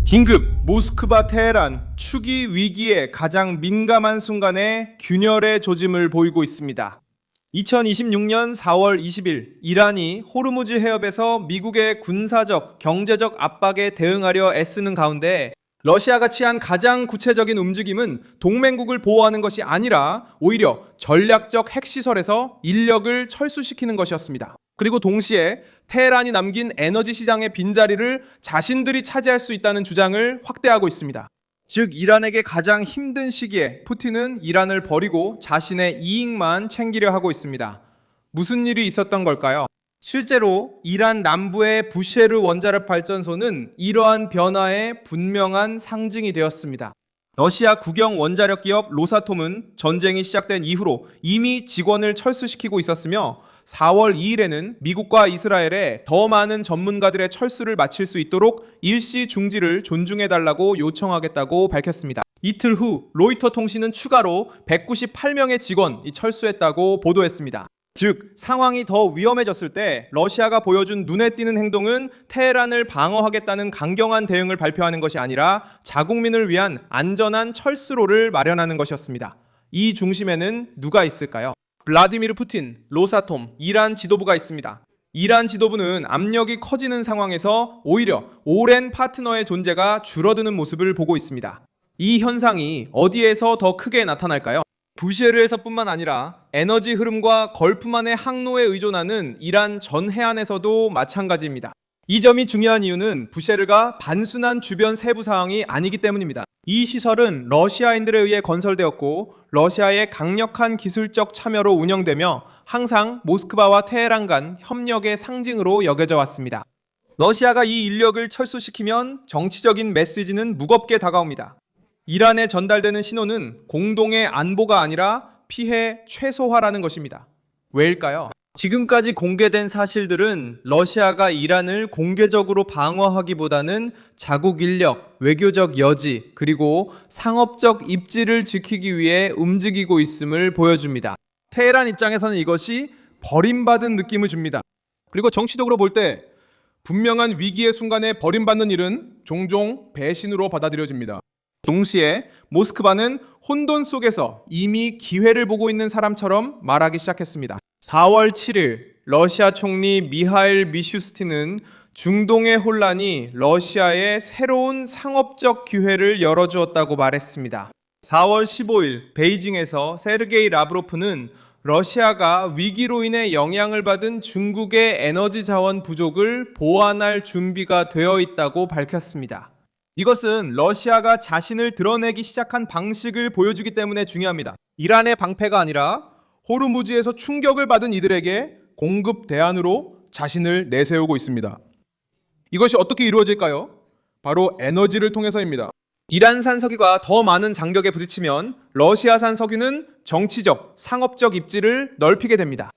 긴급 모스크바 테헤란 축이 위기의 가장 민감한 순간에 균열의 조짐을 보이고 있습니다. 2026년 4월 20일 이란이 호르무즈 해협에서 미국의 군사적, 경제적 압박에 대응하려 애쓰는 가운데 러시아가 취한 가장 구체적인 움직임은 동맹국을 보호하는 것이 아니라 오히려 전략적 핵시설에서 인력을 철수시키는 것이었습니다. 그리고 동시에 테헤란이 남긴 에너지 시장의 빈자리를 자신들이 차지할 수 있다는 주장을 확대하고 있습니다. 즉 이란에게 가장 힘든 시기에 푸틴은 이란을 버리고 자신의 이익만 챙기려 하고 있습니다. 무슨 일이 있었던 걸까요? 실제로 이란 남부의 부쉐르 원자력 발전소는 이러한 변화의 분명한 상징이 되었습니다. 러시아 국영 원자력 기업 로사톰은 전쟁이 시작된 이후로 이미 직원을 철수시키고 있었으며 4월 2일에는 미국과 이스라엘에 더 많은 전문가들의 철수를 마칠 수 있도록 일시 중지를 존중해달라고 요청하겠다고 밝혔습니다. 이틀 후 로이터 통신은 추가로 198명의 직원이 철수했다고 보도했습니다. 즉 상황이 더 위험해졌을 때 러시아가 보여준 눈에 띄는 행동은 테헤란을 방어하겠다는 강경한 대응을 발표하는 것이 아니라 자국민을 위한 안전한 철수로를 마련하는 것이었습니다. 이 중심에는 누가 있을까요? 블라디미르 푸틴, 로사톰, 이란 지도부가 있습니다. 이란 지도부는 압력이 커지는 상황에서 오히려 오랜 파트너의 존재가 줄어드는 모습을 보고 있습니다. 이 현상이 어디에서 더 크게 나타날까요? 부쉐르에서뿐만 아니라 에너지 흐름과 걸프만의 항로에 의존하는 이란 전 해안에서도 마찬가지입니다. 이 점이 중요한 이유는 부쉐르가 단순한 주변 세부 사항이 아니기 때문입니다. 이 시설은 러시아인들에 의해 건설되었고 러시아의 강력한 기술적 참여로 운영되며 항상 모스크바와 테헤란 간 협력의 상징으로 여겨져 왔습니다. 러시아가 이 인력을 철수시키면 정치적인 메시지는 무겁게 다가옵니다. 이란에 전달되는 신호는 공동의 안보가 아니라 피해 최소화라는 것입니다. 왜일까요? 지금까지 공개된 사실들은 러시아가 이란을 공개적으로 방어하기보다는 자국 인력, 외교적 여지, 그리고 상업적 입지를 지키기 위해 움직이고 있음을 보여줍니다. 테헤란 입장에서는 이것이 버림받은 느낌을 줍니다. 그리고 정치적으로 볼 때 분명한 위기의 순간에 버림받는 일은 종종 배신으로 받아들여집니다. 동시에 모스크바는 혼돈 속에서 이미 기회를 보고 있는 사람처럼 말하기 시작했습니다. 4월 7일 러시아 총리 미하일 미슈스틴은 중동의 혼란이 러시아에 새로운 상업적 기회를 열어주었다고 말했습니다. 4월 15일 베이징에서 세르게이 라브로프는 러시아가 위기로 인해 영향을 받은 중국의 에너지 자원 부족을 보완할 준비가 되어 있다고 밝혔습니다. 이것은 러시아가 자신을 드러내기 시작한 방식을 보여주기 때문에 중요합니다. 이란의 방패가 아니라 호르무즈에서 충격을 받은 이들에게 공급 대안으로 자신을 내세우고 있습니다. 이것이 어떻게 이루어질까요? 바로 에너지를 통해서입니다. 이란산 석유가 더 많은 장벽에 부딪히면 러시아산 석유는 정치적, 상업적 입지를 넓히게 됩니다.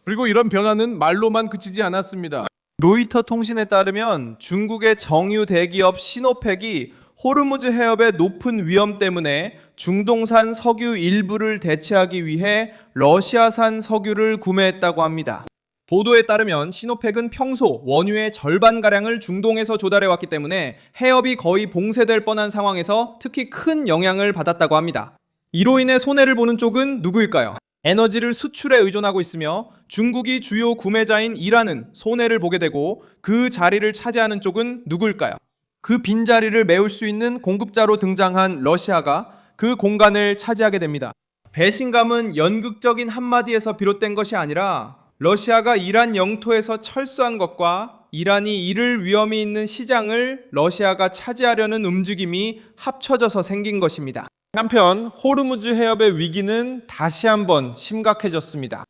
그리고 이런 변화는 말로만 그치지 않았습니다. 로이터 통신에 따르면 중국의 정유 대기업 시노펙이 호르무즈 해협의 높은 위험 때문에 중동산 석유 일부를 대체하기 위해 러시아산 석유를 구매했다고 합니다. 보도에 따르면 시노펙은 평소 원유의 절반가량을 중동에서 조달해왔기 때문에 해협이 거의 봉쇄될 뻔한 상황에서 특히 큰 영향을 받았다고 합니다. 이로 인해 손해를 보는 쪽은 누구일까요? 에너지를 수출에 의존하고 있으며 중국이 주요 구매자인 이란은 손해를 보게 되고 그 자리를 차지하는 쪽은 누구일까요? 그 빈자리를 메울 수 있는 공급자로 등장한 러시아가 그 공간을 차지하게 됩니다. 배신감은 연극적인 한마디에서 비롯된 것이 아니라 러시아가 이란 영토에서 철수한 것과 이란이 이를 위험이 있는 시장을 러시아가 차지하려는 움직임이 합쳐져서 생긴 것입니다. 한편 호르무즈 해협의 위기는 다시 한번 심각해졌습니다.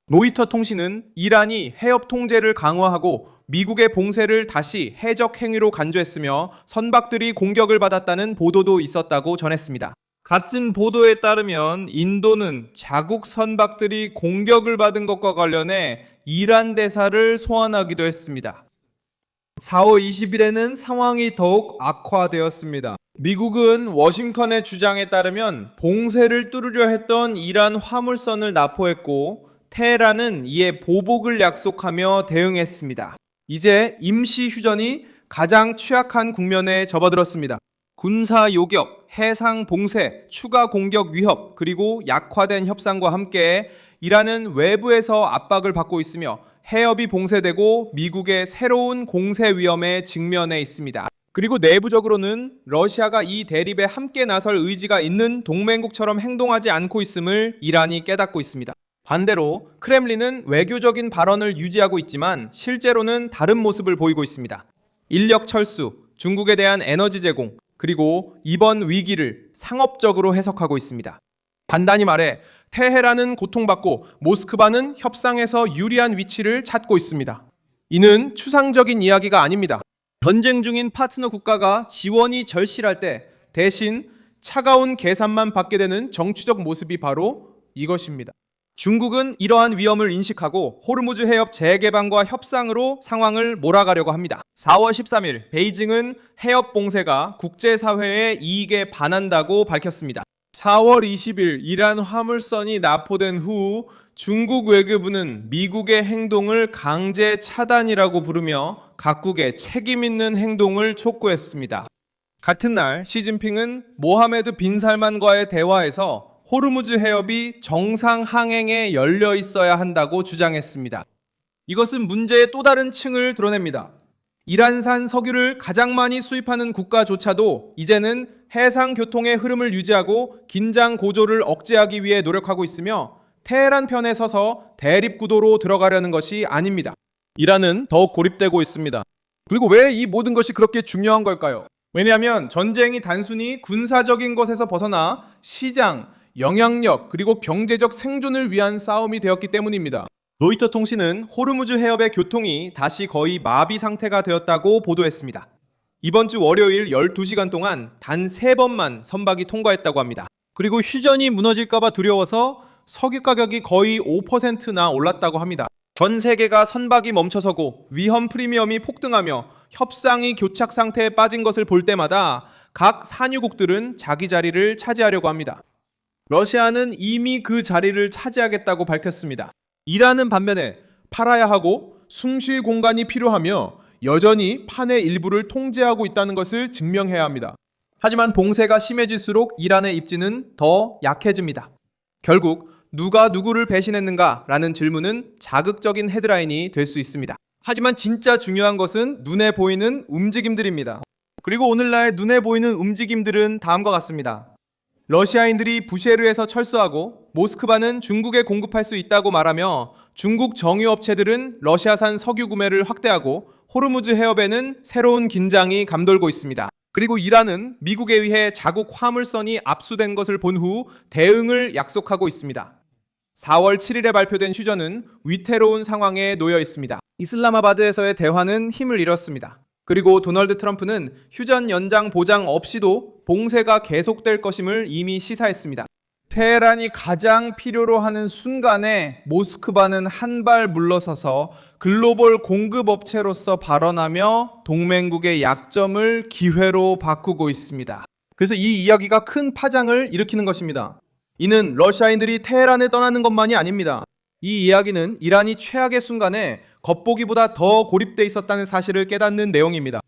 로이터 통신은 이란이 해협 통제를 강화하고 미국의 봉쇄를 다시 해적 행위로 간주했으며 선박들이 공격을 받았다는 보도도 있었다고 전했습니다. 같은 보도에 따르면 인도는 자국 선박들이 공격을 받은 것과 관련해 이란 대사를 소환하기도 했습니다. 4월 20일에는 상황이 더욱 악화되었습니다. 미국은 워싱턴의 주장에 따르면 봉쇄를 뚫으려 했던 이란 화물선을 납포했고 테헤란은 이에 보복을 약속하며 대응했습니다. 이제 임시 휴전이 가장 취약한 국면에 접어들었습니다. 군사 요격, 해상 봉쇄, 추가 공격 위협, 그리고 약화된 협상과 함께 이란은 외부에서 압박을 받고 있으며 해협이 봉쇄되고 미국의 새로운 공세 위험에 직면해 있습니다. 그리고 내부적으로는 러시아가 이 대립에 함께 나설 의지가 있는 동맹국처럼 행동하지 않고 있음을 이란이 깨닫고 있습니다. 반대로 크렘린은 외교적인 발언을 유지하고 있지만 실제로는 다른 모습을 보이고 있습니다. 인력 철수, 중국에 대한 에너지 제공, 그리고 이번 위기를 상업적으로 해석하고 있습니다. 간단히 말해 테헤란은 고통받고 모스크바는 협상에서 유리한 위치를 찾고 있습니다. 이는 추상적인 이야기가 아닙니다. 전쟁 중인 파트너 국가가 지원이 절실할 때 대신 차가운 계산만 받게 되는 정치적 모습이 바로 이것입니다. 중국은 이러한 위험을 인식하고 호르무즈 해협 재개방과 협상으로 상황을 몰아가려고 합니다. 4월 13일 베이징은 해협 봉쇄가 국제사회의 이익에 반한다고 밝혔습니다. 4월 20일 이란 화물선이 납포된 후 중국 외교부는 미국의 행동을 강제 차단이라고 부르며 각국의 책임 있는 행동을 촉구했습니다. 같은 날 시진핑은 모하메드 빈 살만과의 대화에서 호르무즈 해협이 정상 항행에 열려 있어야 한다고 주장했습니다. 이것은 문제의 또 다른 층을 드러냅니다. 이란산 석유를 가장 많이 수입하는 국가조차도 이제는 해상 교통의 흐름을 유지하고 긴장 고조를 억제하기 위해 노력하고 있으며 테헤란 편에 서서 대립 구도로 들어가려는 것이 아닙니다. 이란은 더욱 고립되고 있습니다. 그리고 왜 이 모든 것이 그렇게 중요한 걸까요? 왜냐하면 전쟁이 단순히 군사적인 것에서 벗어나 시장, 영향력, 그리고 경제적 생존을 위한 싸움이 되었기 때문입니다. 로이터 통신은 호르무즈 해협의 교통이 다시 거의 마비 상태가 되었다고 보도했습니다. 이번 주 월요일 12시간 동안 단 3번만 선박이 통과했다고 합니다. 그리고 휴전이 무너질까봐 두려워서 석유 가격이 거의 5%나 올랐다고 합니다. 전 세계가 선박이 멈춰서고 위험 프리미엄이 폭등하며 협상이 교착 상태에 빠진 것을 볼 때마다 각 산유국들은 자기 자리를 차지하려고 합니다. 러시아는 이미 그 자리를 차지하겠다고 밝혔습니다. 이란은 반면에 팔아야 하고 숨쉴 공간이 필요하며 여전히 판의 일부를 통제하고 있다는 것을 증명해야 합니다. 하지만 봉쇄가 심해질수록 이란의 입지는 더 약해집니다. 결국 누가 누구를 배신했는가라는 질문은 자극적인 헤드라인이 될 수 있습니다. 하지만 진짜 중요한 것은 눈에 보이는 움직임들입니다. 그리고 오늘날 눈에 보이는 움직임들은 다음과 같습니다. 러시아인들이 부쉐르에서 철수하고 모스크바는 중국에 공급할 수 있다고 말하며 중국 정유업체들은 러시아산 석유 구매를 확대하고 호르무즈 해협에는 새로운 긴장이 감돌고 있습니다. 그리고 이란은 미국에 의해 자국 화물선이 압수된 것을 본 후 대응을 약속하고 있습니다. 4월 7일에 발표된 휴전은 위태로운 상황에 놓여 있습니다. 이슬라마바드에서의 대화는 힘을 잃었습니다. 그리고 도널드 트럼프는 휴전 연장 보장 없이도 봉쇄가 계속될 것임을 이미 시사했습니다. 테헤란이 가장 필요로 하는 순간에 모스크바는 한 발 물러서서 글로벌 공급업체로서 발언하며 동맹국의 약점을 기회로 바꾸고 있습니다. 그래서 이 이야기가 큰 파장을 일으키는 것입니다. 이는 러시아인들이 테헤란을 떠나는 것만이 아닙니다. 이 이야기는 이란이 최악의 순간에 겉보기보다 더 고립돼 있었다는 사실을 깨닫는 내용입니다.